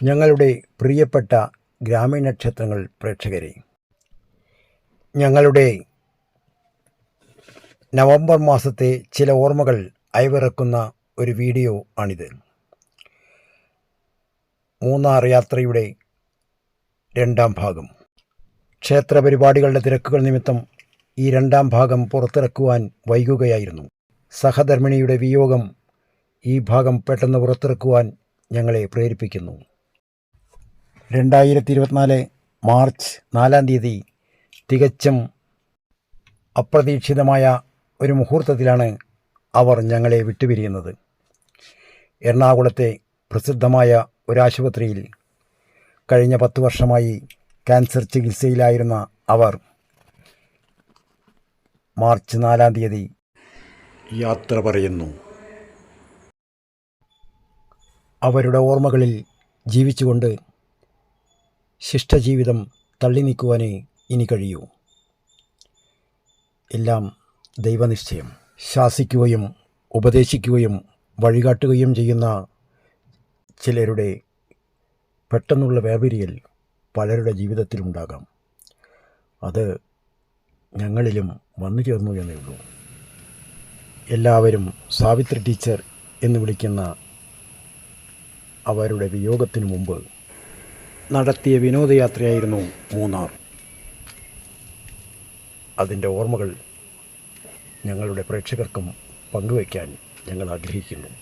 ഞങ്ങളുടെ പ്രിയപ്പെട്ട ഗ്രാമീണ ക്ഷേത്രങ്ങൾ പ്രേക്ഷകരെ, ഞങ്ങളുടെ നവംബർ മാസത്തെ ചില ഓർമ്മകൾ അയവിറക്കുന്ന ഒരു വീഡിയോ ആണിത്. മൂന്നാർ യാത്രയുടെ രണ്ടാം ഭാഗം. ക്ഷേത്ര പരിപാടികളുടെ തിരക്കുകൾ നിമിത്തം ഈ രണ്ടാം ഭാഗം പുറത്തിറക്കുവാൻ വൈകുകയായിരുന്നു. സഹധർമ്മിണിയുടെ വിയോഗം ഈ ഭാഗം പെട്ടെന്ന് പുറത്തിറക്കുവാൻ ഞങ്ങളെ പ്രേരിപ്പിക്കുന്നു. 2024 മാർച്ച് 4 തീയതി തികച്ചും അപ്രതീക്ഷിതമായ ഒരു മുഹൂർത്തത്തിലാണ് അവർ ഞങ്ങളെ വിട്ടുപിരിയുന്നത്. എറണാകുളത്തെ പ്രസിദ്ധമായ ഒരാശുപത്രിയിൽ കഴിഞ്ഞ 10 വർഷമായി ക്യാൻസർ ചികിത്സയിലായിരുന്ന അവർ മാർച്ച് 4 തീയതി യാത്ര പറയുന്നു. അവരുടെ ഓർമ്മകളിൽ ജീവിച്ചുകൊണ്ട് ശിഷ്ടജീവിതം തള്ളി നീക്കുവാനേ ഇനി കഴിയൂ. എല്ലാം ദൈവനിശ്ചയം. ശാസിക്കുകയും ഉപദേശിക്കുകയും വഴികാട്ടുകയും ചെയ്യുന്ന ചിലരുടെ പെട്ടെന്നുള്ള വേർപിരിയൽ പലരുടെ ജീവിതത്തിലുണ്ടാകാം. അത് ഞങ്ങളിലും വന്നു ചേർന്നു എന്നേ ഉള്ളൂ. എല്ലാവരും സാവിത്രി ടീച്ചർ എന്ന് വിളിക്കുന്ന അവരുടെ വിയോഗത്തിനു മുമ്പ് നടത്തിയ വിനോദയാത്രയായിരുന്നു മൂന്നാർ. അതിൻ്റെ ഓർമ്മകൾ ഞങ്ങളുടെ പ്രേക്ഷകർക്കും പങ്കുവയ്ക്കാൻ ഞങ്ങൾ ആഗ്രഹിക്കുന്നു.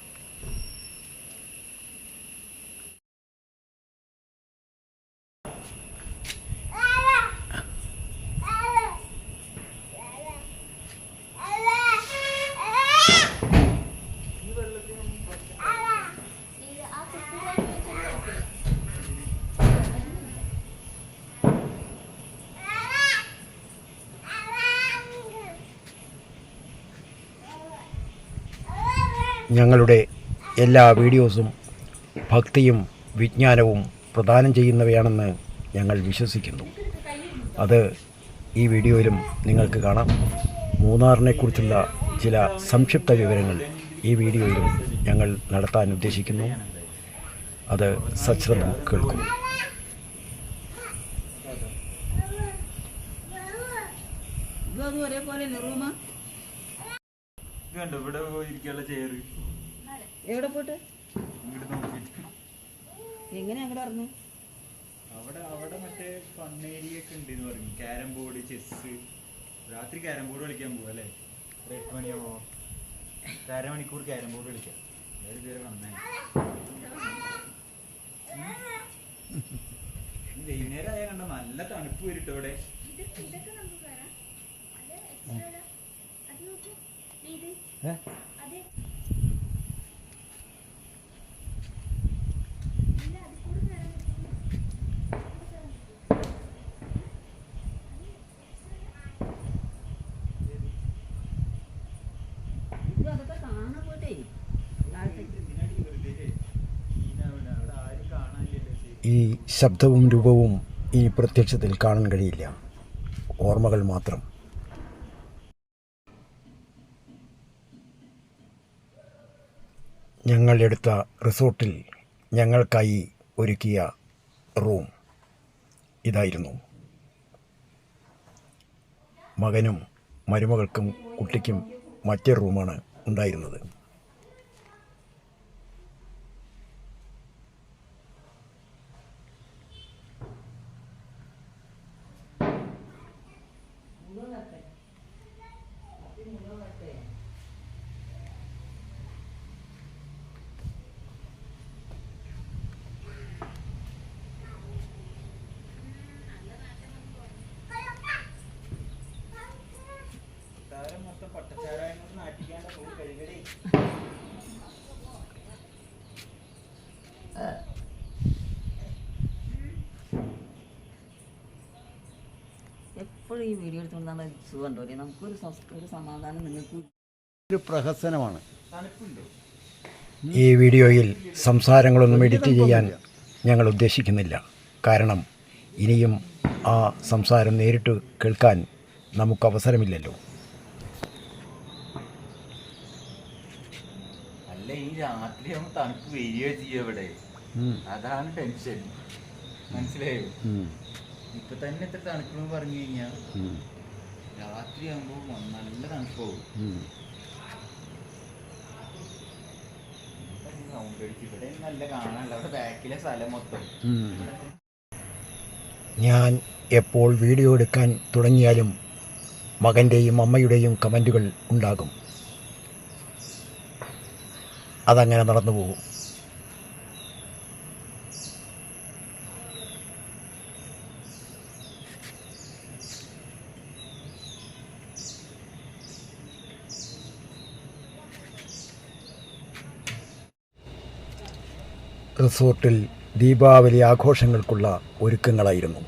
ഞങ്ങളുടെ എല്ലാ വീഡിയോസും ഭക്തിയും വിജ്ഞാനവും പ്രദാനം ചെയ്യുന്നവയാണെന്ന് ഞങ്ങൾ വിശ്വസിക്കുന്നു. അത് ഈ വീഡിയോയിലും നിങ്ങൾക്ക് കാണാം. മൂന്നാറിനെക്കുറിച്ചുള്ള ചില സംക്ഷിപ്ത വിവരങ്ങൾ ഈ വീഡിയോയിലും ഞങ്ങൾ നടത്താൻ ഉദ്ദേശിക്കുന്നു. അത് സശ്രദ്ധം കേൾക്കും. ഇവിടെ പോയിരിക്കാനുള്ള ചെയറ് എവിടെ പോയിട്ട് എങ്ങനെ അങ്ങോട്ട് അറിഞ്ഞു? അവിടെ മറ്റേ ഫൺ ഏരിയ ഒക്കെ ഉണ്ട് എന്ന് പറഞ്ഞു. Carrom board, chess. രാത്രി ക്യാരം ബോർഡ് കളിക്കാൻ പോവാ അല്ലേ? 8 മണിയാവോ? 1/2 മണിക്കൂർ ക്യാരം ബോർഡ് കളിക്കാം. ഇതുവരെ വന്നേ വൈകുന്നേരം ആയാൽ കണ്ട നല്ല തണുപ്പ് വരിട്ടോ ഇവിടെ. ഈ ശബ്ദവും രൂപവും ഈ പ്രത്യക്ഷത്തിൽ കാണാൻ കഴിയില്ല, ഓർമ്മകൾ മാത്രം. ഞങ്ങളെടുത്ത റിസോർട്ടിൽ ഞങ്ങൾക്കായി ഒരുക്കിയ റൂം ഇതായിരുന്നു. മകനും മരുമകൾക്കും കുട്ടിക്കും മറ്റേ റൂമാണ് ഉണ്ടായിരുന്നത്. എപ്പോഴും ഈ വീഡിയോ എടുത്തുകൊണ്ടാണ് സുഖമുണ്ടോ? നമുക്കൊരു സമാധാനം, നിങ്ങൾക്ക് ഒരു പ്രഹസനമാണ്. ഈ വീഡിയോയിൽ സംസാരങ്ങളൊന്നും എഡിറ്റ് ചെയ്യാൻ ഞങ്ങൾ ഉദ്ദേശിക്കുന്നില്ല. കാരണം ഇനിയും ആ സംസാരം നേരിട്ട് കേൾക്കാൻ നമുക്ക് അവസരമില്ലല്ലോ. അല്ല, ഈ രാത്രി തണുപ്പ് വരികയോ ചെയ്യും ഇവിടെ. അതാണ് ടെൻഷൻ, മനസ്സിലായോ? ഇപ്പൊ തന്നെ എത്ര തണുക്കണമെന്ന് പറഞ്ഞു കഴിഞ്ഞാൽ രാത്രി ആകുമ്പോൾ നല്ല തണുപ്പ് പോകും. ഇവിടെ നല്ല കാണാനല്ല, അവിടെ ബാക്കിലെ സ്ഥലം മൊത്തം. ഞാൻ എപ്പോൾ വീഡിയോ എടുക്കാൻ തുടങ്ങിയാലും മകൻ്റെയും അമ്മയുടെയും കമൻറ്റുകൾ ഉണ്ടാകും. അതങ്ങനെ നടന്നു പോകും. റിസോർട്ടിൽ ദീപാവലി ആഘോഷങ്ങൾക്കുള്ള ഒരുക്കങ്ങളായിരുന്നു.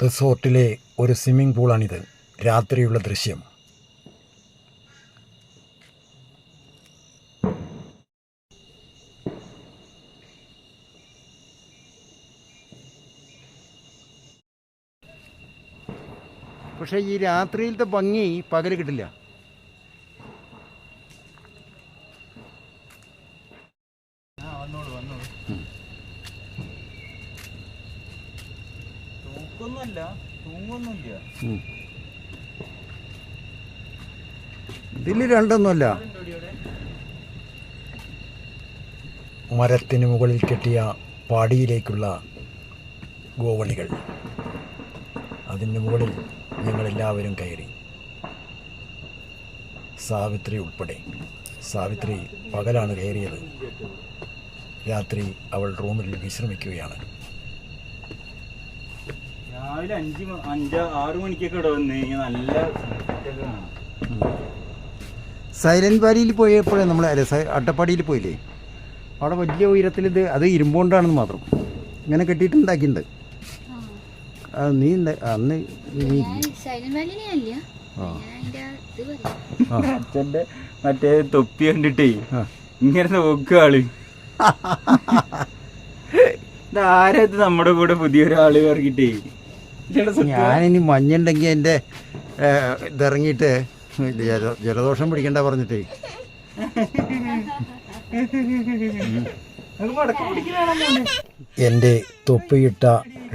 റിസോർട്ടിലെ ഒരു സ്വിമ്മിംഗ് പൂളാണിത്. രാത്രിയുള്ള ദൃശ്യം. പക്ഷേ ഈ രാത്രിയിലത്തെ ഭംഗി പകല് കിട്ടില്ല. ഇതിൽ രണ്ടൊന്നുമല്ല. മരത്തിന് മുകളിൽ കെട്ടിയ പാടിയിലേക്കുള്ള ഗോവണികൾ. അതിന് മുകളിൽ ഞങ്ങളെല്ലാവരും കയറി, സാവിത്രി ഉൾപ്പെടെ. സാവിത്രി പകലാണ് കയറിയത്. രാത്രി അവൾ റൂമിൽ വിശ്രമിക്കുകയാണ്. രാവിലെ 5-6 മണിക്കൊക്കെ ഇവിടെ വന്നു കഴിഞ്ഞാൽ നല്ല സൈലന്റ് വാലിയിൽ പോയപ്പോഴേ നമ്മൾ അട്ടപ്പാടിയിൽ പോയില്ലേ, അവിടെ വലിയ ഉയരത്തിൽ അത് ഇരുമ്പുകൊണ്ടാണെന്ന് മാത്രം ഇങ്ങനെ കെട്ടിയിട്ടുണ്ടാക്കിയിട്ടുണ്ട്. നീ അന്ന് അച്ഛൻ്റെ മറ്റേ തൊപ്പി കണ്ടിട്ടേ ഇങ്ങനെ നോക്കുക ആള്. ഇതാരത് നമ്മുടെ കൂടെ പുതിയൊരാള് ഇറങ്ങിട്ടേ. ഞാനിനി മഞ്ഞുണ്ടെങ്കിൽ എൻ്റെ ഇതിറങ്ങിയിട്ട് ജലദോഷം പിടിക്കണ്ട പറഞ്ഞിട്ടേ. എൻ്റെ തൊപ്പിയിട്ട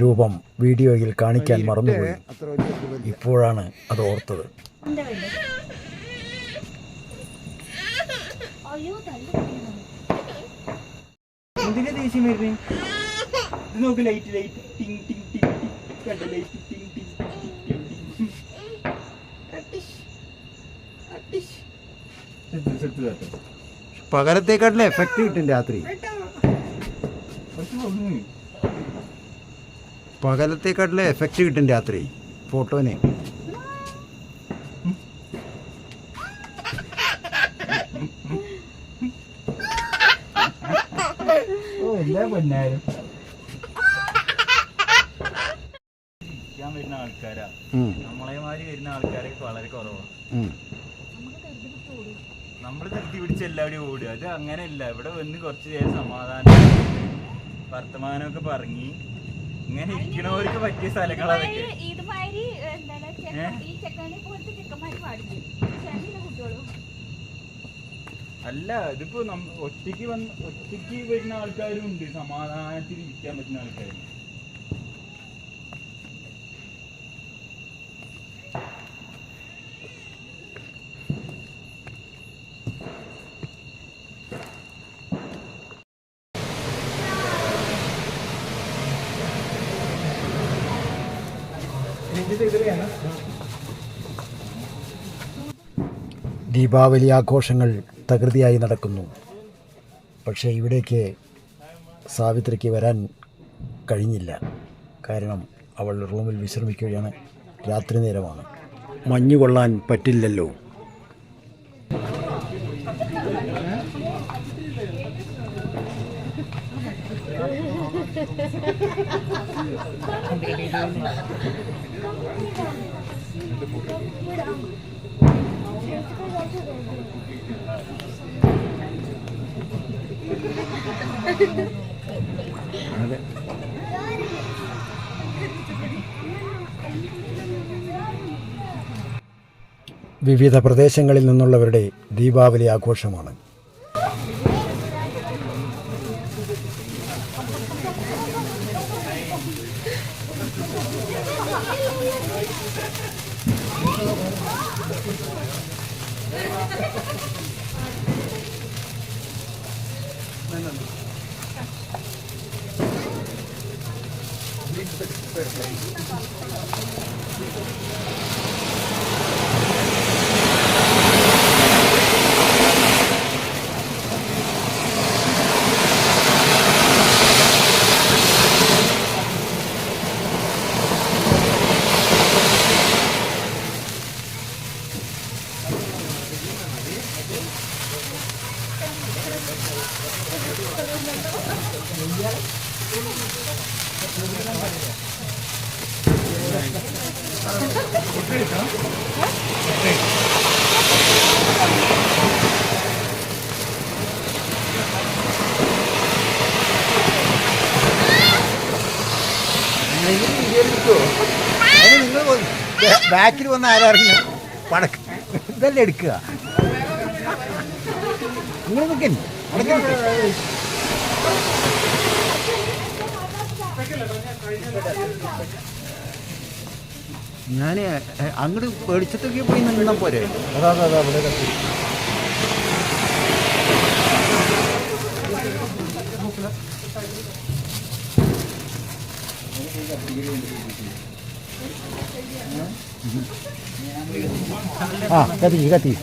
രൂപം വീഡിയോയിൽ കാണിക്കാൻ മറന്നുപോയി. ഇപ്പോഴാണ് അത് ഓർത്തത്. എന്തിനാ ദേഷ്യം വരുന്നേ? ഇത് നോക്ക്, ലൈറ്റ് ലൈറ്റ് ടിങ് ടിങ് ടിങ് ടിങ് കണ്ട ലൈറ്റ് ടിങ് ടിങ് ടിങ്. പകലത്തേക്കാട്ടിലെ എഫക്റ്റ് കിട്ടും രാത്രി. പകലത്തേക്കാട്ടിലെ എഫക്റ്റ് കിട്ടും രാത്രി ഫോട്ടോന്. എല്ലാ പൊന്നാരും വരുന്ന ആൾക്കാരാ, നമ്മളെമാതിരി വരുന്ന ആൾക്കാരൊക്കെ വളരെ കുറവാണ്. നമ്മൾ തട്ടി പിടിച്ച് എല്ലാവരും ഓടുക. അത് അങ്ങനെയല്ല. ഇവിടെ വന്ന് കുറച്ച് നേരം സമാധാനം വർത്തമാനമൊക്കെ പറഞ്ഞ് ഇങ്ങനെ ഇരിക്കണവർക്ക് പറ്റിയ സ്ഥലങ്ങളതൊക്കെ. അല്ല, ഇതിപ്പോ ഒറ്റയ്ക്ക് വരുന്ന ആൾക്കാരും ഉണ്ട്, സമാധാനത്തിൽ ഇരിക്കാൻ പറ്റുന്ന ആൾക്കാർ. ദീപാവലി ആഘോഷങ്ങൾ തകൃതിയായി നടക്കുന്നു. പക്ഷേ ഇവിടേക്ക് സാവിത്രിക്ക് വരാൻ കഴിഞ്ഞില്ല. കാരണം അവൾ റൂമിൽ വിശ്രമിക്കുകയാണ്. രാത്രി നേരമാണ്. മഞ്ഞ് കൊള്ളാൻ പറ്റില്ലല്ലോ. അതെ. വിവിധ പ്രദേശങ്ങളിൽ നിന്നുള്ളവരുടെ ദീപാവലി ആഘോഷമാണ്. നിങ്ങൾ ബാക്കിൽ വന്ന് ആരാറിഞ്ഞ പടക്ക് ഇതെല്ലാം എടുക്കുക. നിങ്ങൾ നിൽക്കൻ ഞാൻ അങ്ങോട്ട് വെളിച്ചത്തൊക്കെ പോയി നിന്നാൽ പോരെ. അതാ അവിടെ കത്തി. ആ കത്തി കത്തി.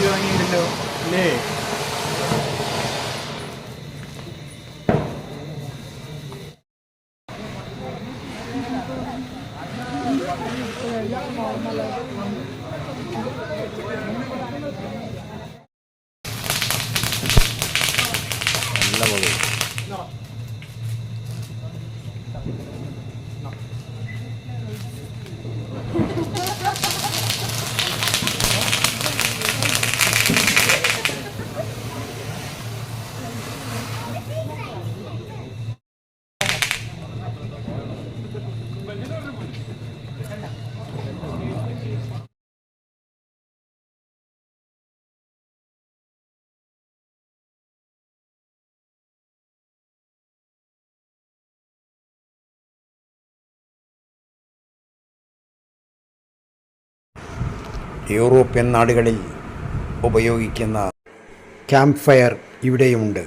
വാങ്ങിയില്ലല്ലോ അല്ലേ? നല്ല പോലെ യൂറോപ്യൻ നാടുകളിൽ ഉപയോഗിക്കുന്ന ക്യാമ്പ് ഫയർ ഇവിടെയുമുണ്ട്.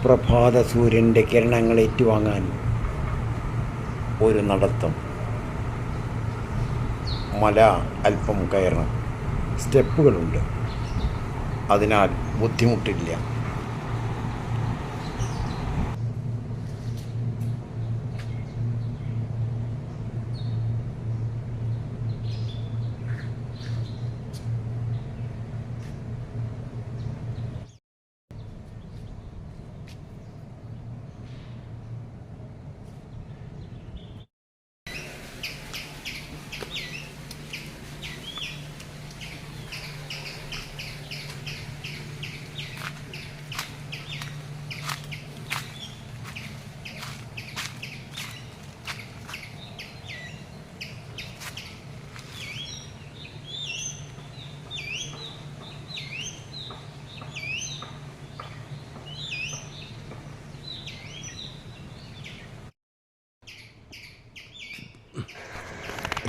പ്രഭാത സൂര്യൻ്റെ കിരണങ്ങൾ ഏറ്റുവാങ്ങാൻ ഒരു നടത്തം. മല അല്പം കയറണം, സ്റ്റെപ്പുകളുണ്ട്, അതിനാൽ ബുദ്ധിമുട്ടില്ല.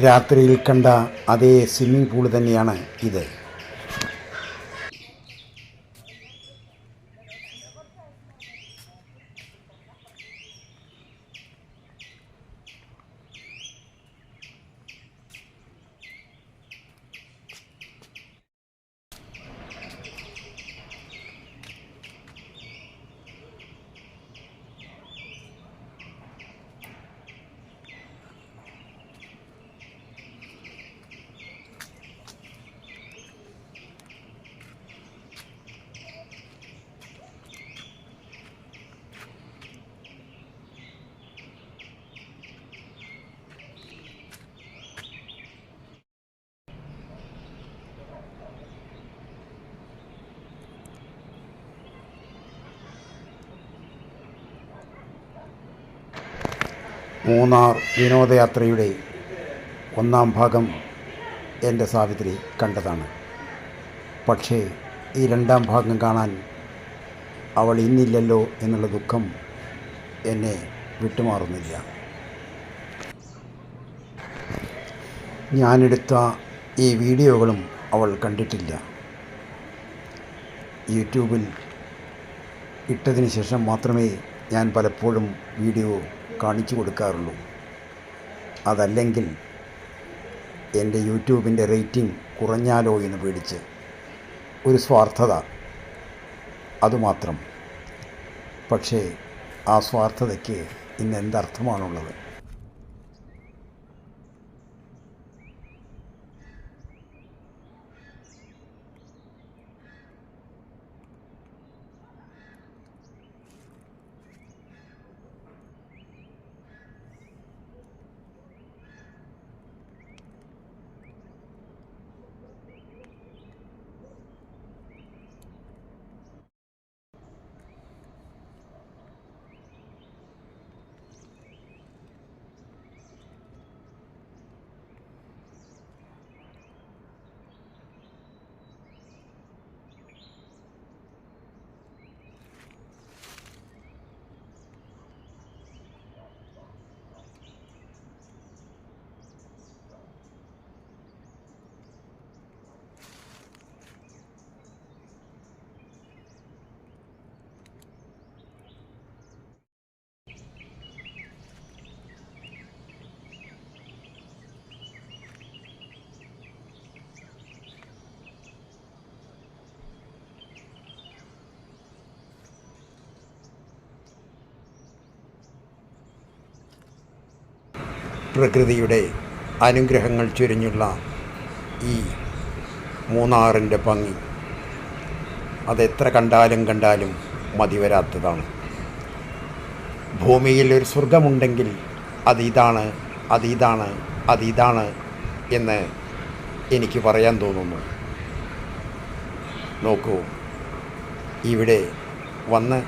രാത്രിയിൽ കണ്ട അതേ സ്വിമ്മിംഗ് പൂൾ തന്നെയാണ് ഇത്. മൂന്നാർ വിനോദയാത്രയുടെ 1-ാം ഭാഗം എൻ്റെ സാവിത്രി കണ്ടതാണ്. പക്ഷേ ഈ 2-ാം ഭാഗം കാണാൻ അവൾ ഇന്നില്ലല്ലോ എന്നുള്ള ദുഃഖം എന്നെ വിട്ടുമാറുന്നില്ല. ഞാനെടുത്ത ഈ വീഡിയോകളും അവൾ കണ്ടിട്ടില്ല. യൂട്യൂബിൽ ഇട്ടതിന് ശേഷം മാത്രമേ ഞാൻ പലപ്പോഴും വീഡിയോ കാണിച്ചു കൊടുക്കാറുള്ളൂ. അതല്ലെങ്കിൽ എൻ്റെ യൂട്യൂബിൻ്റെ റേറ്റിംഗ് കുറഞ്ഞാലോ എന്ന് പേടിച്ച്, ഒരു സ്വാർത്ഥത അതുമാത്രം. പക്ഷേ ആ സ്വാർത്ഥതയ്ക്ക് ഇന്ന് എന്തർത്ഥമാണുള്ളത്? പ്രകൃതിയുടെ അനുഗ്രഹങ്ങൾ ചൊരിഞ്ഞുള്ള ഈ മൂന്നാറിൻ്റെ ഭംഗി അതെത്ര കണ്ടാലും മതിവരാത്തതാണ്. ഭൂമിയിൽ ഒരു സ്വർഗമുണ്ടെങ്കിൽ അതിതാണ് എന്ന് എനിക്ക് പറയാൻ തോന്നുന്നു. നോക്കൂ, ഇവിടെ വന്ന്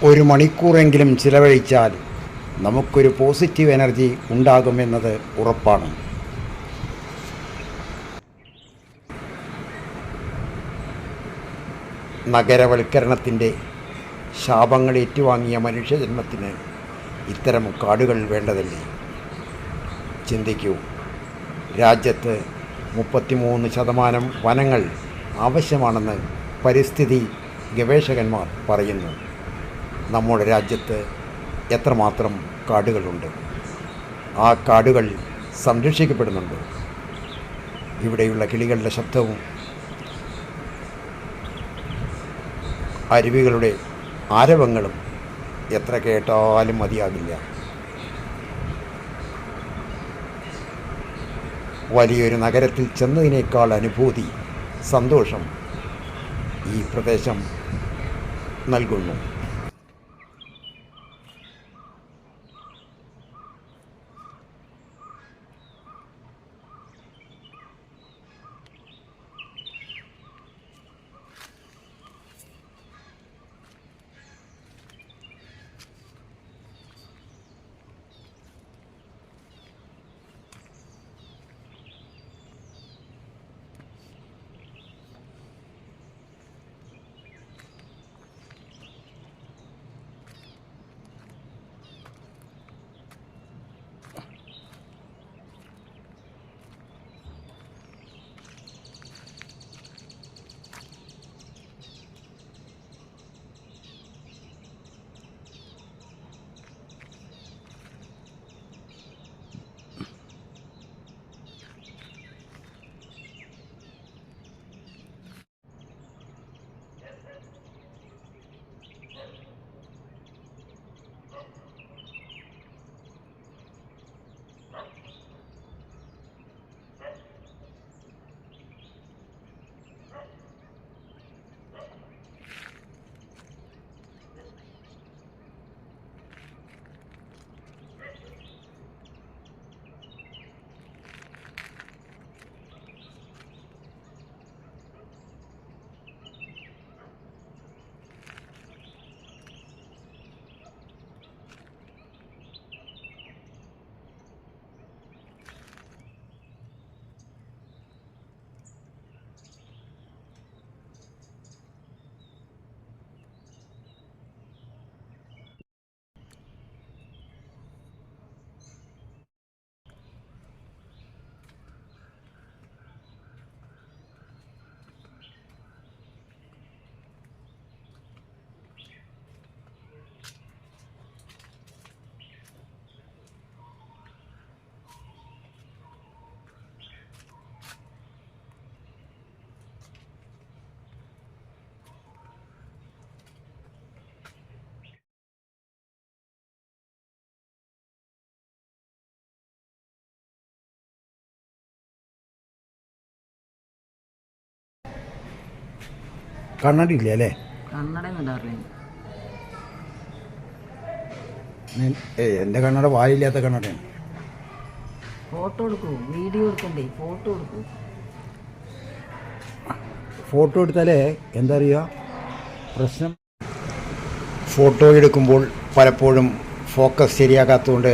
1 മണിക്കൂറെങ്കിലും ചിലവഴിച്ചാൽ നമുക്കൊരു പോസിറ്റീവ് എനർജി ഉണ്ടാകുമെന്നത് ഉറപ്പാണ്. നഗരവൽക്കരണത്തിൻ്റെ ശാപങ്ങൾ ഏറ്റുവാങ്ങിയ മനുഷ്യജന്മത്തിന് ഇത്തരം കാടുകൾ വേണ്ടതല്ലേ? ചിന്തിക്കൂ, രാജ്യത്ത് 33% വനങ്ങൾ ആവശ്യമാണെന്ന് പരിസ്ഥിതി ഗവേഷകന്മാർ പറയുന്നു. നമ്മുടെ രാജ്യത്ത് എത്രമാത്രം കാടുകളുണ്ട്? ആ കാടുകൾ സംരക്ഷിക്കപ്പെടുന്നുണ്ട്. ഇവിടെയുള്ള കിളികളുടെ ശബ്ദവും അരുവികളുടെ ആരവങ്ങളും എത്ര കേട്ടാലും മതിയാകില്ല. വലിയൊരു നഗരത്തിൽ ചെന്നതിനേക്കാൾ അനുഭൂതി, സന്തോഷം ഈ പ്രദേശം നൽകുന്നു. കണ്ണടിയില്ല അല്ലേ? കണ്ണടയൊന്നും ഉണ്ടാവില്ല. എൻ്റെ കണ്ണട വായില്ലാത്ത കണ്ണടയാണ്. ഫോട്ടോ എടുക്കൂ, വീഡിയോ എടുക്കണ്ടേ, ഫോട്ടോ എടുക്കൂ. ഫോട്ടോ എടുത്താലേ എന്താ അറിയുക പ്രശ്നം, ഫോട്ടോ എടുക്കുമ്പോൾ പലപ്പോഴും ഫോക്കസ് ശരിയാകാത്തതുകൊണ്ട്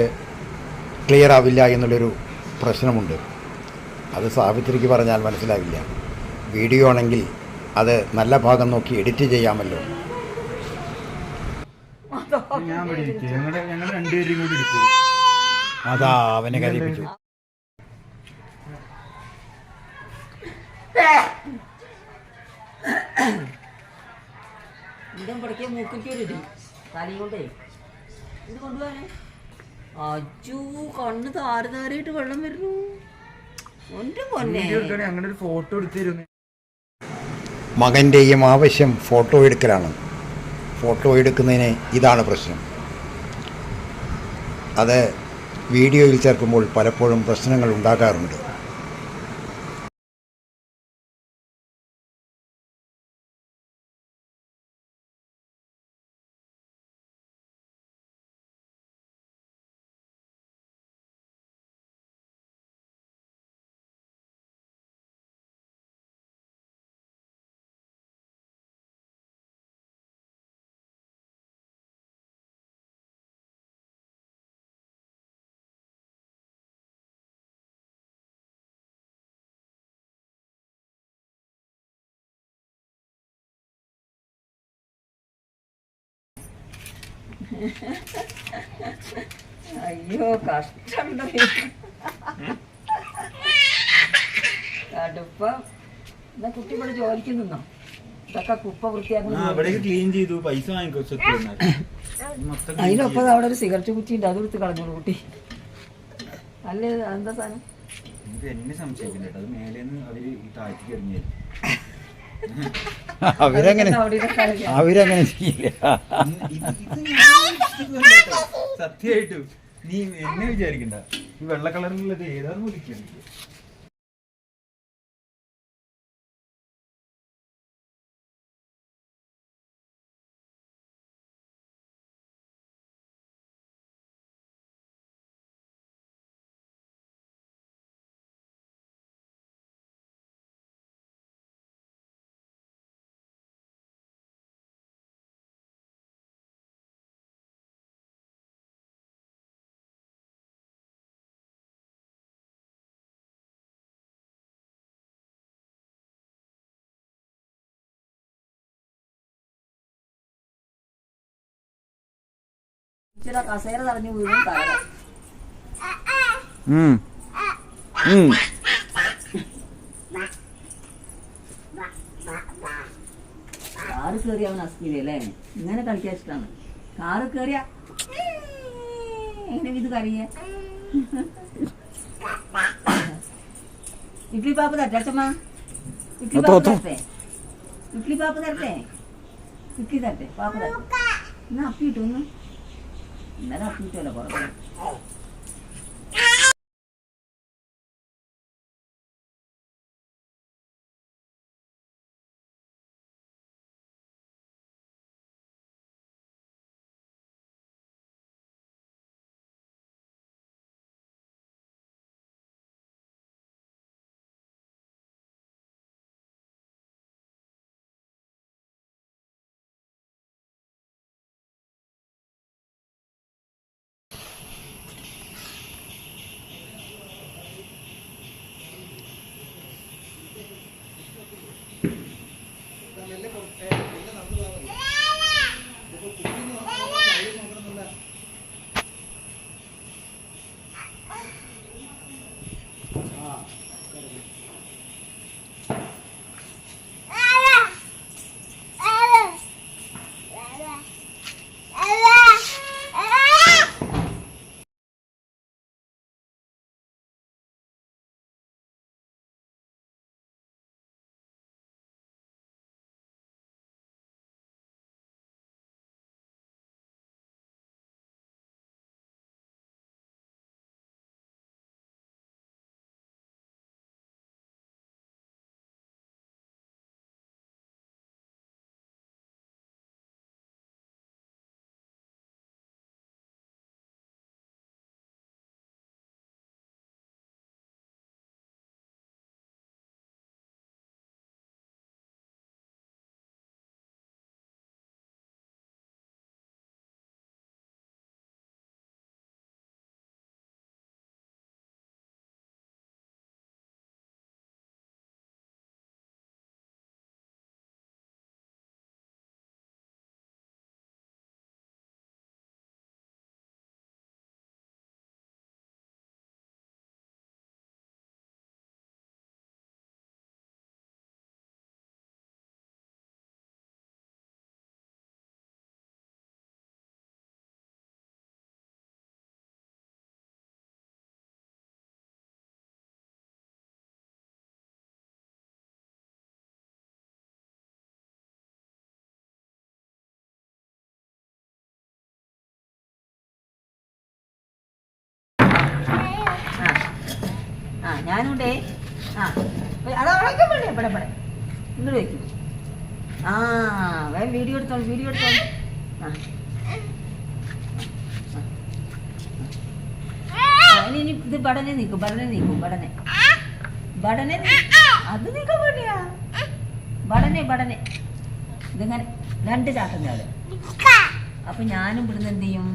ക്ലിയർ ആവില്ല എന്നുള്ളൊരു പ്രശ്നമുണ്ട്. അത് സാവിത്രിക്ക് പറഞ്ഞാൽ മനസ്സിലാവില്ല. വീഡിയോ ആണെങ്കിൽ അത് നല്ല ഭാഗം നോക്കി എഡിറ്റ് ചെയ്യാമല്ലോ. ഞാൻ ഇവിടെ ഇരിക്കും, ഞങ്ങൾ രണ്ടുപേരും കൂടി ഇരിക്കും. അതാ അവനെ കരയിപ്പിച്ചു. ഇതും പഠിക്കാൻ മൂക്കിക്കൊരു തലയും കൊണ്ടേ ഇത് കൊണ്ടുപോകാനേ. അജു കണ്ണ് താരതാരായിട്ട് വെള്ളം വരുന്നു. ഒന്റെ പൊന്നെ, അങ്ങനെ ഒരു ഫോട്ടോ എടുത്തിരുന്നു. മകൻ്റെയും ആവശ്യം ഫോട്ടോ എടുക്കലാണ്. ഫോട്ടോ എടുക്കുന്നതിന് ഇതാണ് പ്രശ്നം. അത് വീഡിയോയിൽ ചേർക്കുമ്പോൾ പലപ്പോഴും പ്രശ്നങ്ങൾ ഉണ്ടാകാറുണ്ട്. അയ്യോ കഷ്ടമുണ്ടോ കടുപ്പം. എന്നാ കുട്ടി ഇവിടെ ജോലിക്ക് നിന്നോ? ഇതൊക്കെ കുപ്പ വൃത്തിയാക്കുന്ന. ക്ലീൻ ചെയ്തു, പൈസ വാങ്ങിക്കോ. അതിനൊപ്പം അവിടെ ഒരു സിഗരറ്റ് കുറ്റി ഉണ്ട്, അത് എടുത്ത് കളഞ്ഞോളൂ കുട്ടി. അല്ലേ എന്താ സാധനം? എന്നെ സംശയിക്കണ്ട കേട്ടോ, അത് മേലേന്ന് അവര് താഴ്ത്തിക്ക് എറിഞ്ഞു. അവരങ്ങനെ ചെയ്യില്ല. സത്യമായിട്ടും നീ എന്നെ വിചാരിക്കണ്ട, ഈ വെള്ള കളറിലുള്ളത് ഏതാന്ന് വിളിക്കണം. ഇച്ചിരി കസേര തടഞ്ഞു വീഴും തകര. കാറ് കയറി അവൻ അസ്കിലല്ലേ, ഇങ്ങനെ കളിക്കാൻ ഇഷ്ടമാണ്. കാറ് കയറിയ എങ്ങനെ ഇത് കറിയ. ഇഡ്ലി പാപ്പ് തരട്ടെ അച്ഛമ്മ? ഇഡ്ലി പാപ്പ് തരട്ടെ? ഇഡ്ലി പാപ്പ് തരട്ടെ? ഇഡ്ലി തരട്ടെ, പാപ്പ് തരട്ടെ? എന്നാ അപ്പിട്ടു ഒന്ന്. ഇന്നലെ അപ്പിട്ടല്ലോ കുറവ്. ഞാനുണ്ടേ. ആ അതവളൊക്കെ വേണേ ഇവിടെ ഇവിടെ ഇങ്ങോട്ട് വയ്ക്കും. ആ വേഗം വീഡിയോ എടുത്തോളൂ, വീഡിയോ എടുത്തോളൂ. ഇനി ഇത് ബടനെ നീക്കും, ബടനെ നീക്കും, ബടനെ ബടനെ അത് നീക്കാൻ വേണ്ടിയാ. ബടനെ ബടനെ ഇതിങ്ങനെ 2 ചാട്ടം ചാടും. അപ്പൊ ഞാനും ഇവിടുന്ന് എന്ത് ചെയ്യും?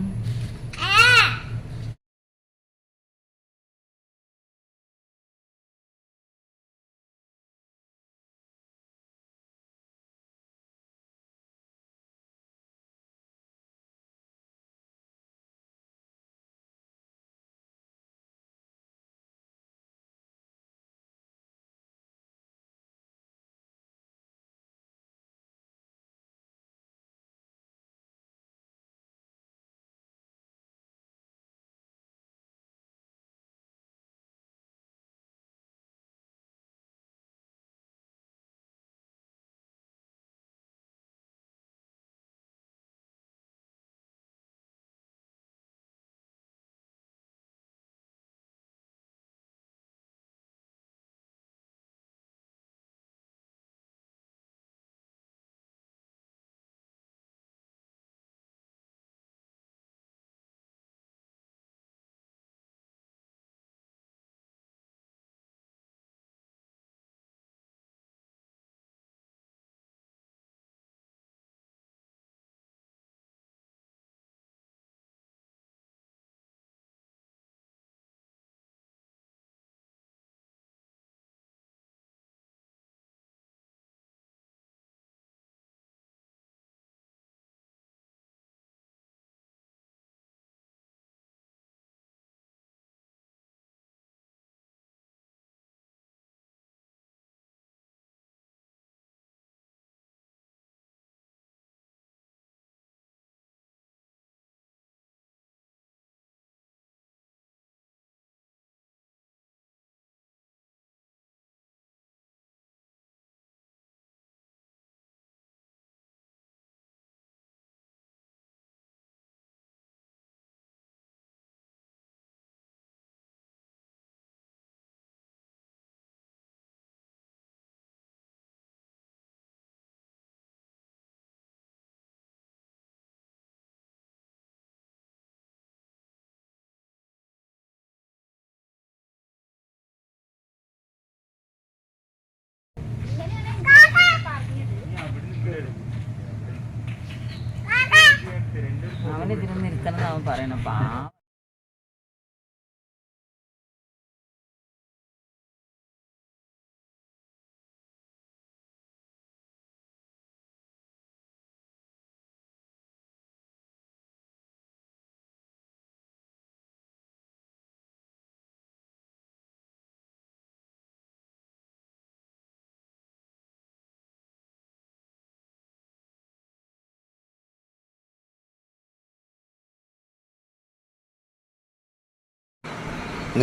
അവനിതിനൊന്നും ഇരിക്കണം അവൻ പറയണം.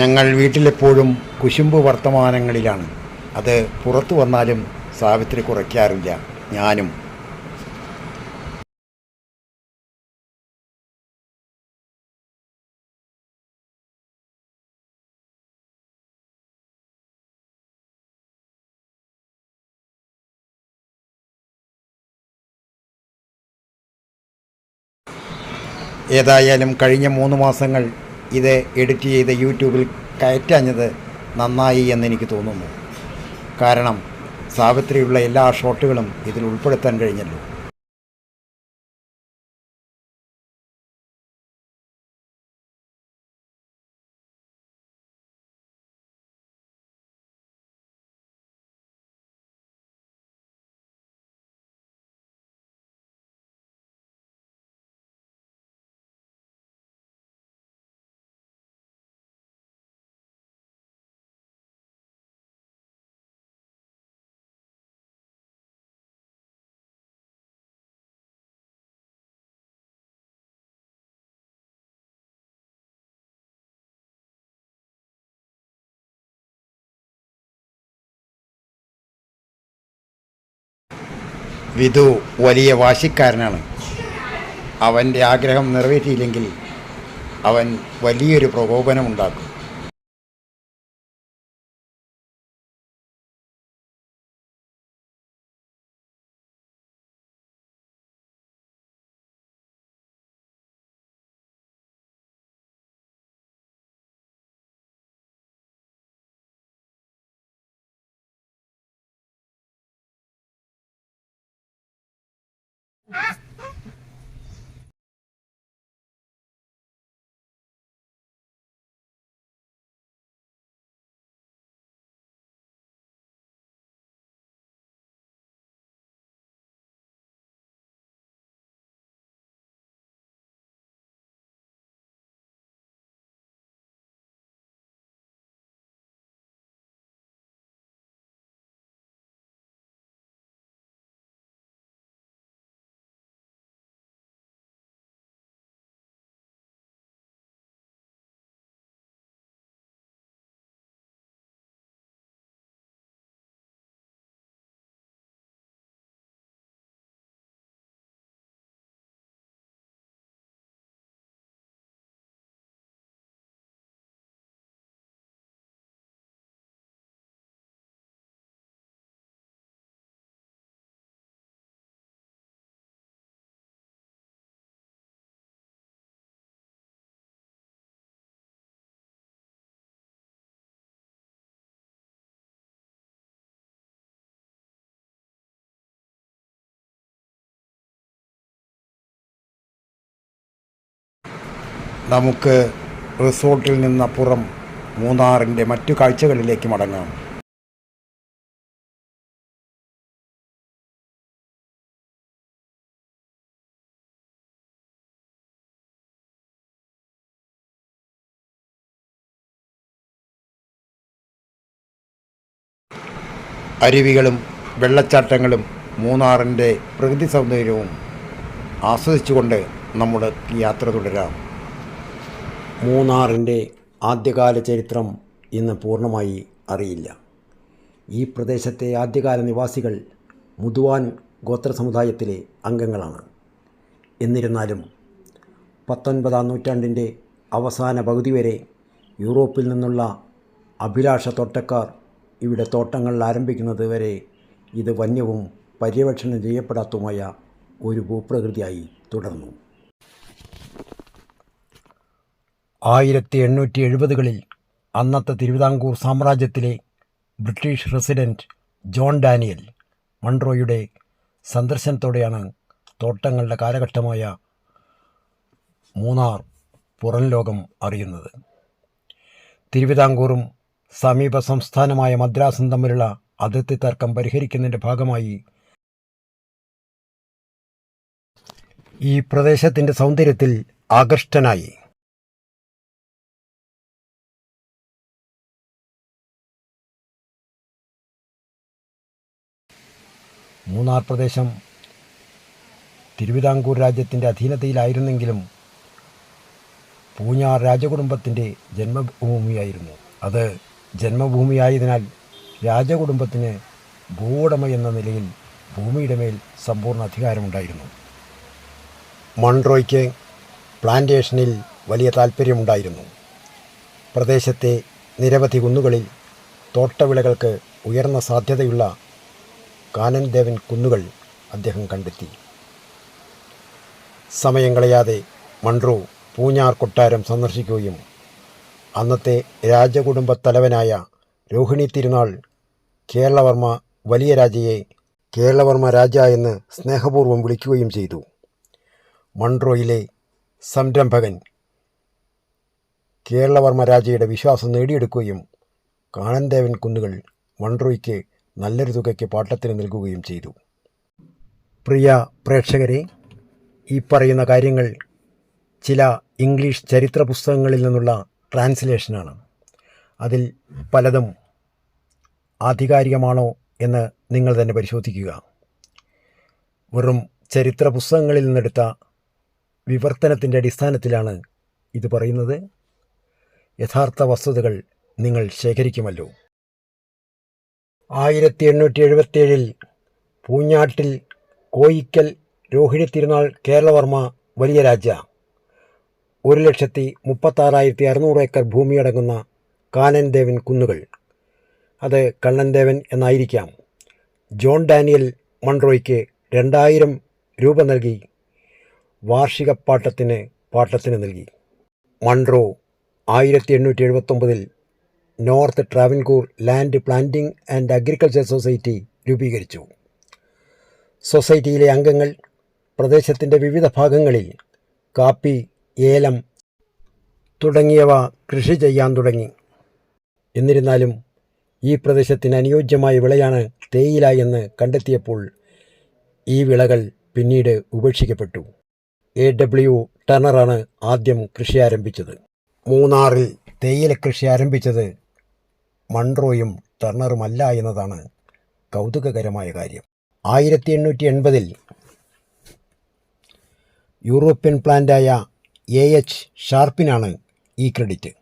ഞങ്ങൾ വീട്ടിലെപ്പോഴും കുശുമ്പ് വർത്തമാനങ്ങളിലാണ്. അത് പുറത്തു വന്നാലും സാവിത്രി കുറയ്ക്കാറില്ല, ഞാനും. ഏതായാലും കഴിഞ്ഞ 3 മാസങ്ങൾ ഇത് എഡിറ്റ് ചെയ്ത് യൂട്യൂബിൽ കയറ്റാഞ്ഞത് നന്നായി എന്നെനിക്ക് തോന്നുന്നു. കാരണം സാവിത്രിയുള്ള എല്ലാ ഷോട്ടുകളും ഇതിൽ ഉൾപ്പെടുത്താൻ കഴിഞ്ഞല്ലോ. വിധു വലിയ വാശിക്കാരനാണ്. അവൻ്റെ ആഗ്രഹം നിറവേറ്റിയില്ലെങ്കിൽ അവൻ വലിയൊരു പ്രകോപനമുണ്ടാക്കും. നമുക്ക് റിസോർട്ടിൽ നിന്നപ്പുറം മൂന്നാറിൻ്റെ മറ്റു കാഴ്ചകളിലേക്ക് മടങ്ങാം. അരുവികളും വെള്ളച്ചാട്ടങ്ങളും മൂന്നാറിൻ്റെ പ്രകൃതി സൗന്ദര്യവും ആസ്വദിച്ചുകൊണ്ട് നമ്മുടെ യാത്ര തുടരാം. മൂന്നാറിൻ്റെ ആദ്യകാല ചരിത്രം ഇന്ന് പൂർണ്ണമായി അറിയില്ല. ഈ പ്രദേശത്തെ ആദ്യകാല നിവാസികൾ മുതുവാൻ ഗോത്ര സമുദായത്തിലെ അംഗങ്ങളാണ്. എന്നിരുന്നാലും 19-ാം നൂറ്റാണ്ടിൻ്റെ അവസാന പകുതി വരെ യൂറോപ്പിൽ നിന്നുള്ള അഭിലാഷ തോട്ടക്കാർ ഇവിടെ തോട്ടങ്ങൾ ആരംഭിക്കുന്നത് വരെ ഇത് വന്യവും പര്യവേക്ഷണം ചെയ്യപ്പെടാത്തതുമായ ഒരു ഭൂപ്രകൃതിയായി തുടർന്നു. 1870-കളിൽ അന്നത്തെ തിരുവിതാംകൂർ സാമ്രാജ്യത്തിലെ ബ്രിട്ടീഷ് റെസിഡൻറ്റ് ജോൺ ഡാനിയൽ മൺട്രോയുടെ സന്ദർശനത്തോടെയാണ് തോട്ടങ്ങളുടെ കാലഘട്ടമായ മൂന്നാർ പുറം ലോകം അറിയുന്നത്. തിരുവിതാംകൂറും സമീപ സംസ്ഥാനമായ മദ്രാസും തമ്മിലുള്ള അതിർത്തി തർക്കം പരിഹരിക്കുന്നതിൻ്റെ ഭാഗമായി ഈ പ്രദേശത്തിൻ്റെ സൗന്ദര്യത്തിൽ ആകൃഷ്ടനായി മൂന്നാർ പ്രദേശം തിരുവിതാംകൂർ രാജ്യത്തിൻ്റെ അധീനതയിലായിരുന്നെങ്കിലും പൂഞ്ഞാർ രാജകുടുംബത്തിൻ്റെ ജന്മഭൂമിയായിരുന്നു. അത് ജന്മഭൂമിയായതിനാൽ രാജകുടുംബത്തിന് ഭൂവുടമ എന്ന നിലയിൽ ഭൂമിയുടെ മേൽ സമ്പൂർണ്ണ അധികാരമുണ്ടായിരുന്നു. മൺട്രോയ്ക്ക് പ്ലാന്റേഷനിൽ വലിയ താൽപ്പര്യമുണ്ടായിരുന്നു. പ്രദേശത്തെ നിരവധി കുന്നുകളിൽ തോട്ടവിളകൾക്ക് ഉയർന്ന സാധ്യതയുള്ള കാനൻ ദേവൻ കുന്നുകൾ അദ്ദേഹം കണ്ടെത്തി. സമയം കളയാതെ മൺട്രോ പൂഞ്ഞാർ കൊട്ടാരം സന്ദർശിക്കുകയും അന്നത്തെ രാജകുടുംബത്തലവനായ രോഹിണി തിരുനാൾ കേരളവർമ്മ വലിയ രാജയെ കേരളവർമ്മ രാജ എന്ന് സ്നേഹപൂർവ്വം വിളിക്കുകയും ചെയ്തു. മൺട്രോയിലെ സംരംഭകൻ കേരളവർമ്മ രാജയുടെ വിശ്വാസം നേടിയെടുക്കുകയും കാനൻദേവൻ കുന്നുകൾ മൺട്രോയ്ക്ക് നല്ലൊരു തുകയ്ക്ക് പാട്ടത്തിന് നൽകുകയും ചെയ്തു. പ്രിയ പ്രേക്ഷകരെ, ഈ പറയുന്ന കാര്യങ്ങൾ ചില ഇംഗ്ലീഷ് ചരിത്ര പുസ്തകങ്ങളിൽ നിന്നുള്ള ട്രാൻസ്ലേഷനാണ്. അതിൽ പലതും ആധികാരികമാണോ എന്ന് നിങ്ങൾ തന്നെ പരിശോധിക്കുക. വെറും ചരിത്ര പുസ്തകങ്ങളിൽ നിന്നെടുത്ത വിവർത്തനത്തിൻ്റെ അടിസ്ഥാനത്തിലാണ് ഇത് പറയുന്നത്. യഥാർത്ഥ വസ്തുതകൾ നിങ്ങൾ ശേഖരിക്കുമല്ലോ. 1877 പൂഞ്ഞാട്ടിൽ കോയിക്കൽ രോഹിണി തിരുനാൾ കേരളവർമ്മ വലിയ രാജ 1,36,600 ഏക്കർ ഭൂമിയടങ്ങുന്ന കാനൻ ദേവൻ കുന്നുകൾ, അത് കണ്ണൻദേവൻ എന്നായിരിക്കാം, ജോൺ ഡാനിയൽ മൺട്രോയ്ക്ക് 2000 രൂപ നൽകി വാർഷിക പാട്ടത്തിന് നൽകി. Munro 1879 north Travancore land planting and agriculture society രൂപീകരിച്ചു. സൊസൈറ്റിയിലെ അംഗങ്ങൾ പ്രദേശത്തിൻ്റെ വിവിധ ഭാഗങ്ങളിൽ കാപ്പി, ഏലം തുടങ്ങിയവ കൃഷി ചെയ്യാൻ തുടങ്ങി. എന്നിരുന്നാലും ഈ പ്രദേശത്തിന് അനുയോജ്യമായ വിളയാണ് തേയില എന്ന് കണ്ടെത്തിയപ്പോൾ ഈ വിളകൾ പിന്നീട് ഉപേക്ഷിക്കപ്പെട്ടു. A.W. ടർണറാണ് ആദ്യം കൃഷി ആരംഭിച്ചത്. മൂന്നാറിൽ തേയില കൃഷി ആരംഭിച്ചത് മൺട്രോയും ടർണറുമല്ല എന്നതാണ് കൗതുകകരമായ കാര്യം. 1880 യൂറോപ്യൻ പ്ലാന്റായ A.H. ഷാർപ്പിനാണ് ഈ ക്രെഡിറ്റ്.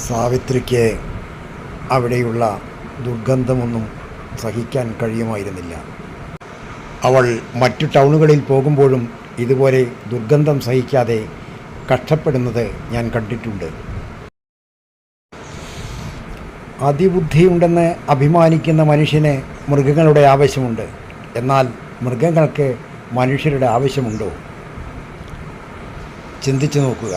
സാവിത്രിക്ക് അവിടെയുള്ള ദുർഗന്ധമൊന്നും സഹിക്കാൻ കഴിയുമായിരുന്നില്ല. അവൾ മറ്റു ടൗണുകളിൽ പോകുമ്പോഴും ഇതുപോലെ ദുർഗന്ധം സഹിക്കാതെ കഷ്ടപ്പെടുന്നത് ഞാൻ കണ്ടിട്ടുണ്ട്. അതിബുദ്ധിയുണ്ടെന്ന് അഭിമാനിക്കുന്ന മനുഷ്യന് മൃഗങ്ങളുടെ ആവശ്യമുണ്ട്. എന്നാൽ മൃഗങ്ങൾക്ക് മനുഷ്യരുടെ ആവശ്യമുണ്ടോ? ചിന്തിച്ചു നോക്കുക.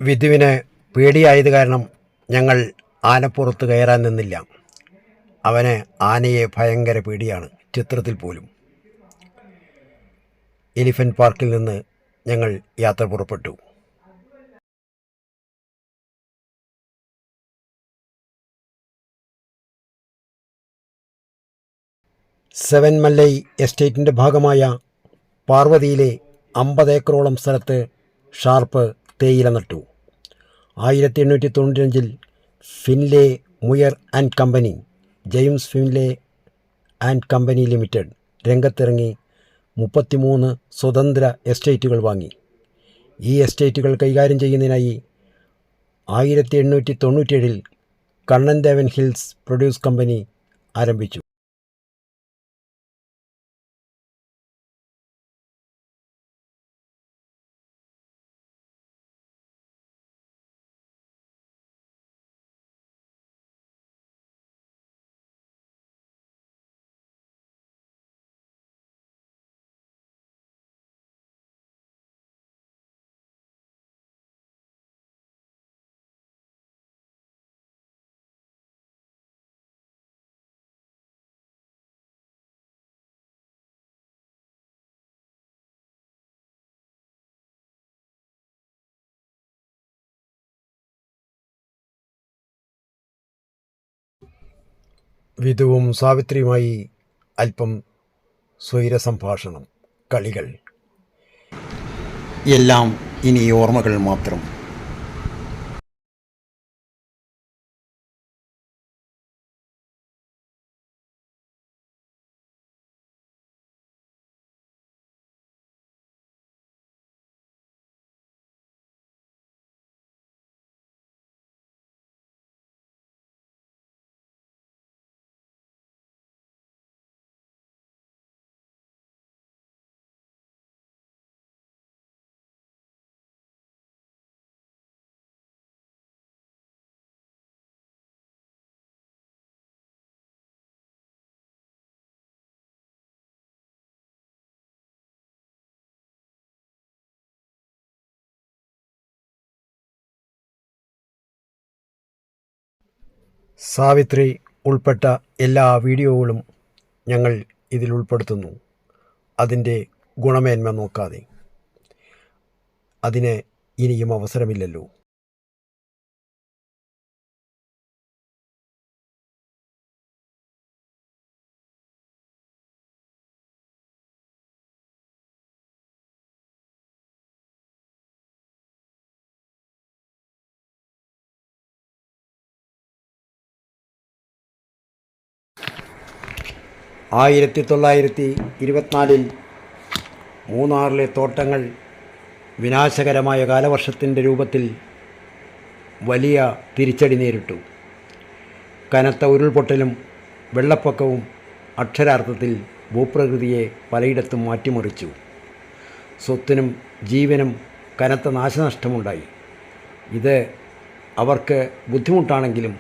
വിധുവിന് പേടിയായത് കാരണം ഞങ്ങൾ ആനപ്പുറത്ത് കയറാൻ നിന്നില്ല. അവന് ആനയെ ഭയങ്കര പേടിയാണ്, ചിത്രത്തിൽ പോലും. എലിഫൻ്റ് പാർക്കിൽ നിന്ന് ഞങ്ങൾ യാത്ര പുറപ്പെട്ടു. സെവൻ മല്ലൈ എസ്റ്റേറ്റിൻ്റെ ഭാഗമായ പാർവതിയിലെ 50 ഏക്കറോളം സ്ഥലത്ത് ഷാർപ്പ് തേയില നട്ടു. 1895 Finlay Muir and company, James Finlay and company limited രംഗത്തിറങ്ങി 33 സ്വതന്ത്ര എസ്റ്റേറ്റുകൾ വാങ്ങി. ഈ എസ്റ്റേറ്റുകൾ കൈകാര്യം ചെയ്യുന്നതിനായി 1897 Kannan Devan hills produce company ആരംഭിച്ചു. വിധുവും സാവിത്രിയുമായി അല്പം സ്വൈരസംഭാഷണം, കളികൾ. എല്ലാം ഇനി ഓർമ്മകൾ മാത്രം. സാവിത്രി ഉൾപ്പെട്ട എല്ലാ വീഡിയോകളും ഞങ്ങൾ ഇതിൽ ഉൾപ്പെടുത്തുന്നു. അതിൻ്റെ ഗുണമേന്മ നോക്കാതെ. അതിന് ഇനിയും അവസരമില്ലല്ലോ. ആയിരത്തി 1924 മൂന്നാറിലെ തോട്ടങ്ങൾ വിനാശകരമായ കാലവർഷത്തിൻ്റെ രൂപത്തിൽ വലിയ തിരിച്ചടി നേരിട്ടു. കനത്ത ഉരുൾപൊട്ടലും വെള്ളപ്പൊക്കവും അക്ഷരാർത്ഥത്തിൽ ഭൂപ്രകൃതിയെ പലയിടത്തും മാറ്റിമറിച്ചു. സ്വത്തിനും ജീവനും കനത്ത നാശനഷ്ടമുണ്ടായി. ഇത് അവർക്ക് ബുദ്ധിമുട്ടാണെങ്കിലും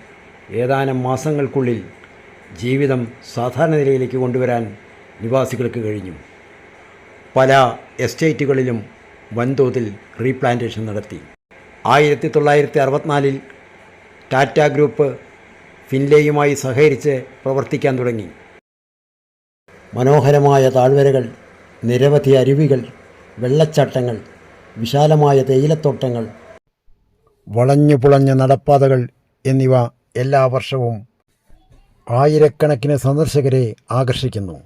ഏതാനും മാസങ്ങൾക്കുള്ളിൽ ജീവിതം സാധാരണ നിലയിലേക്ക് കൊണ്ടുവരാൻ നിവാസികൾക്ക് കഴിഞ്ഞു. പല എസ്റ്റേറ്റുകളിലും വൻതോതിൽ റീപ്ലാന്റേഷൻ നടത്തി. 1964 ടാറ്റ ഗ്രൂപ്പ് ഫിൻലേയുമായി സഹകരിച്ച് പ്രവർത്തിക്കാൻ തുടങ്ങി. മനോഹരമായ താഴ്വരകൾ, നിരവധി അരുവികൾ, വെള്ളച്ചാട്ടങ്ങൾ, വിശാലമായ തേയിലത്തോട്ടങ്ങൾ, വളഞ്ഞു പുളഞ്ഞ നടപ്പാതകൾ എന്നിവ എല്ലാ വർഷവും ആയിരക്കണക്കിന് സന്ദർശകരെ ആകർഷിക്കുന്നു.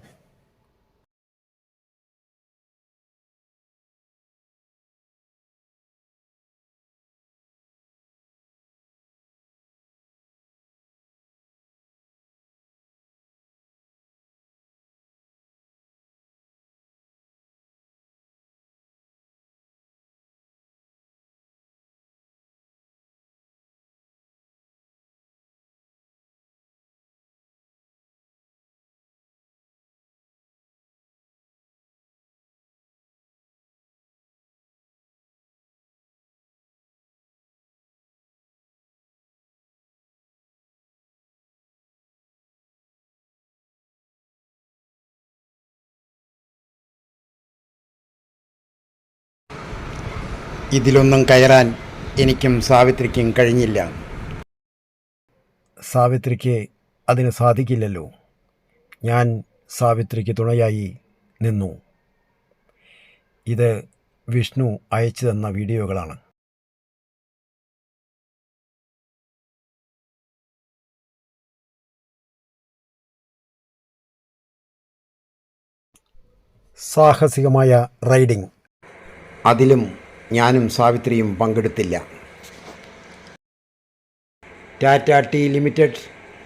ഇതിലൊന്നും കയറാൻ എനിക്കും സാവിത്രിക്കും കഴിഞ്ഞില്ല. സാവിത്രിക്ക് അതിന് സാധിക്കില്ലല്ലോ. ഞാൻ സാവിത്രിക്ക് തുണയായി നിന്നു. ഇത് വിഷ്ണു അയച്ചു തന്ന വീഡിയോകളാണ്. സാഹസികമായ റൈഡിംഗ്. അതിലും ഞാനും സാവിത്രിയും പങ്കെടുത്തില്ല. ടാറ്റ ടീ ലിമിറ്റഡ്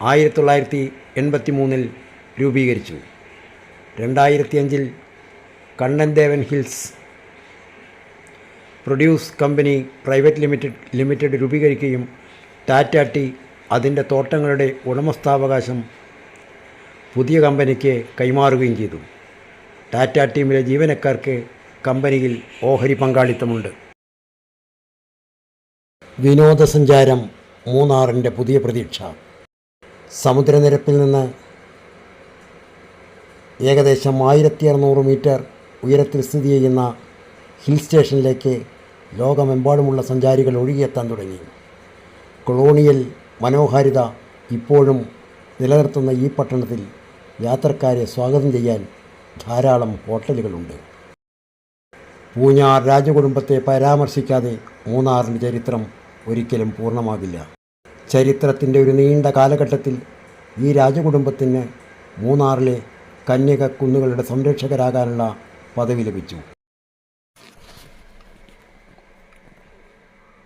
1983 രൂപീകരിച്ചു. 2005 Kannan Devan hills produce company private limited രൂപീകരിക്കുകയും ടാറ്റ ടീ അതിൻ്റെ തോട്ടങ്ങളുടെ ഉടമസ്ഥാവകാശം പുതിയ കമ്പനിക്ക് കൈമാറുകയും ചെയ്തു. ടാറ്റ ടീമിലെ ജീവനക്കാർക്ക് കമ്പനിയിൽ ഓഹരി പങ്കാളിത്തമുണ്ട്. വിനോദസഞ്ചാരം മൂന്നാറിൻ്റെ പുതിയ പ്രതീക്ഷ. സമുദ്രനിരപ്പിൽ നിന്ന് ഏകദേശം 1600 മീറ്റർ ഉയരത്തിൽ സ്ഥിതി ചെയ്യുന്ന ഹിൽ സ്റ്റേഷനിലേക്ക് ലോകമെമ്പാടുമുള്ള സഞ്ചാരികൾ ഒഴുകിയെത്താൻ തുടങ്ങി. കൊളോണിയൽ മനോഹാരിത ഇപ്പോഴും നിലനിർത്തുന്ന ഈ പട്ടണത്തിൽ യാത്രക്കാരെ സ്വാഗതം ചെയ്യാൻ ധാരാളം ഹോട്ടലുകളുണ്ട്. പൂഞ്ഞാർ രാജകുടുംബത്തെ പരാമർശിക്കാതെ മൂന്നാറിൻ്റെ ചരിത്രം ഒരിക്കലും പൂർണ്ണമാകില്ല. ചരിത്രത്തിൻ്റെ ഒരു നീണ്ട കാലഘട്ടത്തിൽ ഈ രാജകുടുംബത്തിന് മൂന്നാറിലെ കന്യക കുന്നുകളുടെ സംരക്ഷകരാകാനുള്ള പദവി ലഭിച്ചു.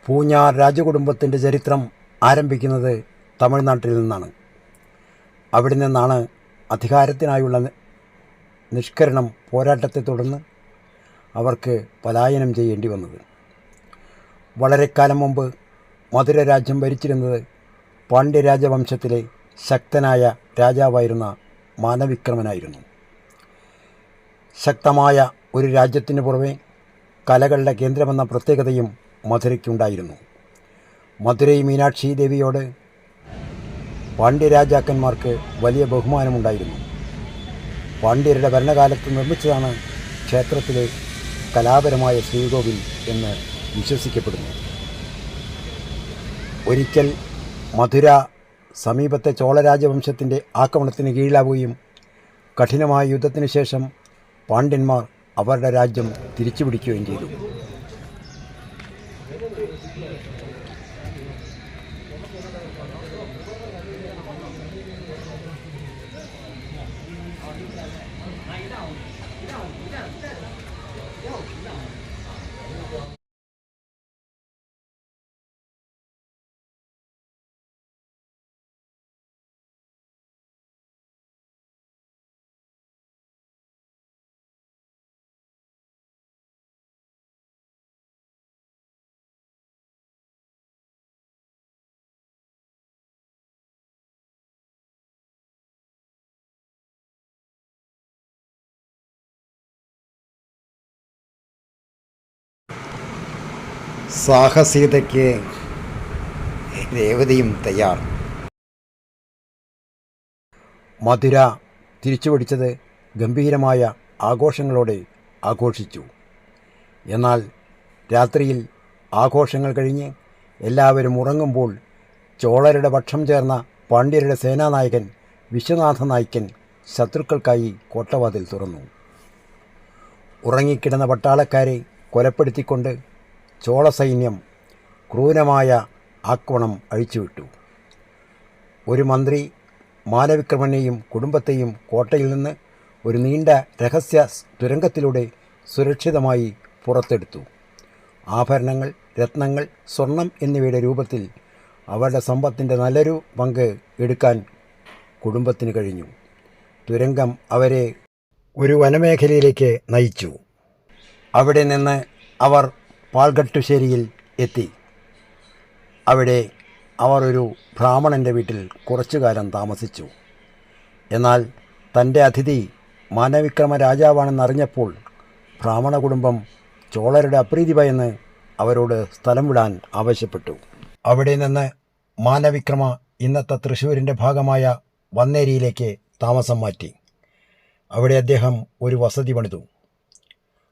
പൂഞ്ഞാർ രാജകുടുംബത്തിൻ്റെ ചരിത്രം ആരംഭിക്കുന്നത് തമിഴ്നാട്ടിൽ നിന്നാണ്. അവിടെ നിന്നാണ് അധികാരത്തിനായുള്ള നിഷ്കരണം പോരാട്ടത്തെ തുടർന്ന് അവർക്ക് പലായനം ചെയ്യേണ്ടി വന്നത്. വളരെ കാലം മുമ്പ് മധുര രാജ്യം ഭരിച്ചിരുന്നത് പാണ്ഡ്യരാജവംശത്തിലെ ശക്തനായ രാജാവായിരുന്ന മാനവിക്രമനായിരുന്നു. ശക്തമായ ഒരു രാജ്യത്തിന് പുറമെ കലകളുടെ കേന്ദ്രമെന്ന പ്രത്യേകതയും മധുരയ്ക്കുണ്ടായിരുന്നു. മധുരൈ മീനാക്ഷി ദേവിയോട് പാണ്ഡ്യരാജാക്കന്മാർക്ക് വലിയ ബഹുമാനമുണ്ടായിരുന്നു. പാണ്ഡ്യരുടെ ഭരണകാലത്ത് നിർമ്മിച്ചതാണ് ക്ഷേത്രത്തിലെ കലാപരമായ ശ്രീകോവിൽ എന്ന് വിശ്വസിക്കപ്പെടുന്നു. ഒരിക്കൽ മധുര സമീപത്തെ ചോള രാജവംശത്തിൻ്റെ ആക്രമണത്തിന് കീഴിലാവുകയും കഠിനമായ യുദ്ധത്തിന് ശേഷം പാണ്ഡ്യന്മാർ അവരുടെ രാജ്യം തിരിച്ചുപിടിക്കുകയും ചെയ്തു. സാഹസികതയ്ക്ക് രേവതിയും തയ്യാർ. മധുര തിരിച്ചുപിടിച്ചത് ഗംഭീരമായ ആഘോഷങ്ങളോടെ ആഘോഷിച്ചു. എന്നാൽ രാത്രിയിൽ ആഘോഷങ്ങൾ കഴിഞ്ഞ് എല്ലാവരും ഉറങ്ങുമ്പോൾ ചോളരുടെ പക്ഷം ചേർന്ന പാണ്ഡ്യരുടെ സേനാനായകൻ വിശ്വനാഥ നായ്ക്കൻ ശത്രുക്കൾക്കായി കോട്ടവാതിൽ തുറന്നു. ഉറങ്ങിക്കിടന്ന പട്ടാളക്കാരെ കൊലപ്പെടുത്തിക്കൊണ്ട് ചോള സൈന്യം ക്രൂരമായ ആക്രമണം അഴിച്ചുവിട്ടു. ഒരു മന്ത്രി മാനവിക്രമനെയും കുടുംബത്തെയും കോട്ടയിൽ നിന്ന് ഒരു നീണ്ട രഹസ്യ തുരങ്കത്തിലൂടെ സുരക്ഷിതമായി പുറത്തെടുത്തു. ആഭരണങ്ങൾ, രത്നങ്ങൾ, സ്വർണം എന്നിവയുടെ രൂപത്തിൽ അവരുടെ സമ്പത്തിൻ്റെ നല്ലൊരു പങ്ക് എടുക്കാൻ കുടുംബത്തിന് കഴിഞ്ഞു. തുരങ്കം അവരെ ഒരു വനമേഖലയിലേക്ക് നയിച്ചു. അവിടെ നിന്ന് അവർ പാൽഘട്ടുശ്ശേരിയിൽ എത്തി. അവിടെ അവർ ഒരു ബ്രാഹ്മണൻ്റെ വീട്ടിൽ കുറച്ചു കാലം താമസിച്ചു. എന്നാൽ തൻ്റെ അതിഥി മാനവിക്രമ രാജാവാണെന്നറിഞ്ഞപ്പോൾ ബ്രാഹ്മണ കുടുംബം ചോളരുടെ അപ്രീതി ഭയന്ന് അവരോട് സ്ഥലം വിടാൻ ആവശ്യപ്പെട്ടു. അവിടെ നിന്ന് മാനവിക്രമ ഇന്നത്തെ തൃശ്ശൂരിൻ്റെ ഭാഗമായ വന്നേരിയിലേക്ക് താമസം മാറ്റി. അവിടെ അദ്ദേഹം ഒരു വസതി പണിതു.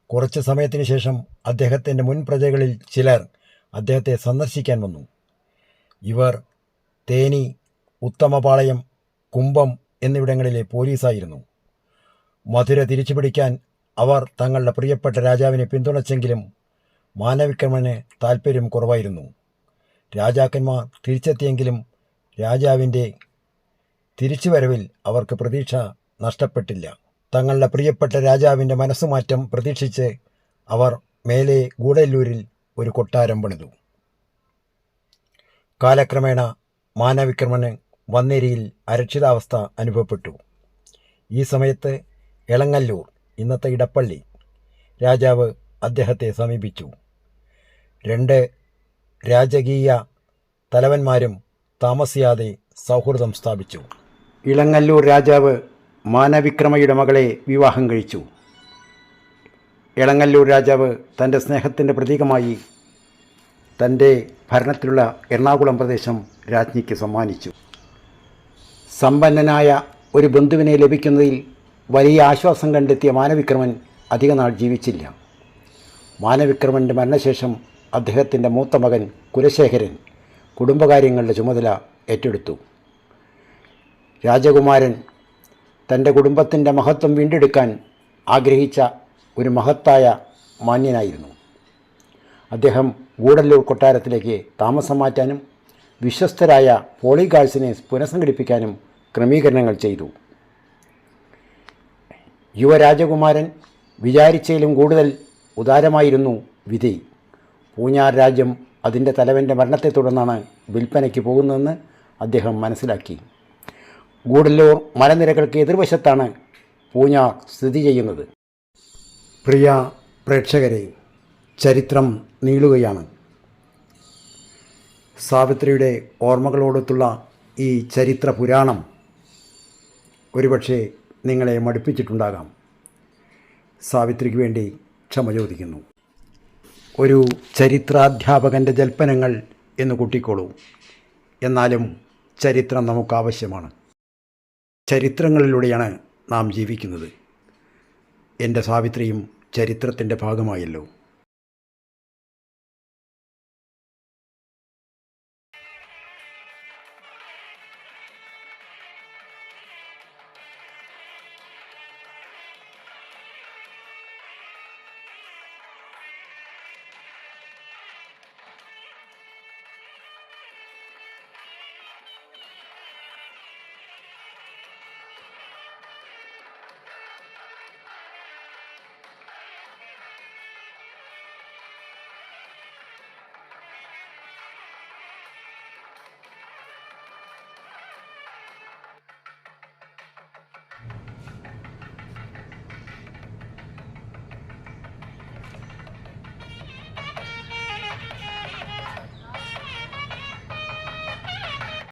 കുറച്ച് സമയത്തിന് ശേഷം അദ്ദേഹത്തിൻ്റെ മുൻ പ്രജകളിൽ ചിലർ അദ്ദേഹത്തെ സന്ദർശിക്കാൻ വന്നു. ഇവർ തേനി, ഉത്തമപാളയം, കുമ്പം എന്നിവിടങ്ങളിലെ പോലീസായിരുന്നു. മധുര തിരിച്ചുപിടിക്കാൻ അവർ തങ്ങളുടെ പ്രിയപ്പെട്ട രാജാവിനെ പിന്തുണച്ചെങ്കിലും മാനവിക്രമന് താൽപ്പര്യം കുറവായിരുന്നു. രാജാക്കന്മാർ തിരിച്ചെത്തിയെങ്കിലും രാജാവിൻ്റെ തിരിച്ചുവരവിൽ അവർക്ക് പ്രതീക്ഷ നഷ്ടപ്പെട്ടില്ല. തങ്ങളുടെ പ്രിയപ്പെട്ട രാജാവിൻ്റെ മനസ്സുമാറ്റം പ്രതീക്ഷിച്ച് അവർ മേലെ ഗൂഡല്ലൂരിൽ ഒരു കൊട്ടാരം പണിതു. കാലക്രമേണ മാനവിക്രമന് വന്നേരിയിൽ അരക്ഷിതാവസ്ഥ അനുഭവപ്പെട്ടു. ഈ സമയത്ത് എളങ്ങല്ലൂർ, ഇന്നത്തെ ഇടപ്പള്ളി, രാജാവ് അദ്ദേഹത്തെ സമീപിച്ചു. 2 രാജകീയ തലവന്മാരും താമസിയാതെ സൗഹൃദം സ്ഥാപിച്ചു. ഇളങ്ങല്ലൂർ രാജാവ് മാനവിക്രമയുടെ മകളെ വിവാഹം കഴിച്ചു. എളങ്ങല്ലൂർ രാജാവ് തൻ്റെ സ്നേഹത്തിൻ്റെ പ്രതീകമായി തൻ്റെ ഭരണത്തിലുള്ള എറണാകുളം പ്രദേശം രാജ്ഞിക്ക് സമ്മാനിച്ചു. സമ്പന്നനായ ഒരു ബന്ധുവിനെ ലഭിക്കുന്നതിൽ വലിയ ആശ്വാസം കണ്ടെത്തിയ മാനവിക്രമൻ അധികനാൾ ജീവിച്ചില്ല. മാനവിക്രമൻ്റെ മരണശേഷം അദ്ദേഹത്തിൻ്റെ മൂത്ത മകൻ കുലശേഖരൻ കുടുംബകാര്യങ്ങളുടെ ചുമതല ഏറ്റെടുത്തു. രാജകുമാരൻ തൻ്റെ കുടുംബത്തിൻ്റെ മഹത്വം വീണ്ടെടുക്കാൻ ആഗ്രഹിച്ച ഒരു മഹത്തായ മാന്യനായിരുന്നു. അദ്ദേഹം ഗൂഡല്ലൂർ കൊട്ടാരത്തിലേക്ക് താമസം മാറ്റാനും വിശ്വസ്തരായ പോളിഗാർഡ്സിനെ പുനഃസംഘടിപ്പിക്കാനും ക്രമീകരണങ്ങൾ ചെയ്തു. യുവരാജകുമാരൻ വിചാരിച്ചതിലും കൂടുതൽ ഉദാരമായിരുന്നു വിധി. പൂഞ്ഞാർ രാജ്യം അതിൻ്റെ തലവൻ്റെ മരണത്തെ തുടർന്നാണ് വിൽപ്പനയ്ക്ക് പോകുന്നതെന്ന് അദ്ദേഹം മനസ്സിലാക്കി. ഗൂഡല്ലൂർ മലനിരകൾക്ക് എതിർവശത്താണ് പൂഞ്ഞാർ സ്ഥിതി ചെയ്യുന്നത്. പ്രിയ പ്രേക്ഷകരെ, ചരിത്രം നീളുകയാണ്. സാവിത്രിയുടെ ഓർമ്മകളോടൊത്തുള്ള ഈ ചരിത്ര പുരാണം ഒരുപക്ഷെ നിങ്ങളെ മടുപ്പിച്ചിട്ടുണ്ടാകാം. സാവിത്രിക്ക് വേണ്ടി ക്ഷമ ചോദിക്കുന്നു. ഒരു ചരിത്രാധ്യാപകൻ്റെ ജൽപ്പനങ്ങൾ എന്ന് കൂട്ടിക്കോളൂ. എന്നാലും ചരിത്രം നമുക്കാവശ്യമാണ്. ചരിത്രങ്ങളിലൂടെയാണ് നാം ജീവിക്കുന്നത്. എൻ്റെ സാവിത്രിയും ചരിത്രത്തിൻ്റെ ഭാഗമായല്ലോ.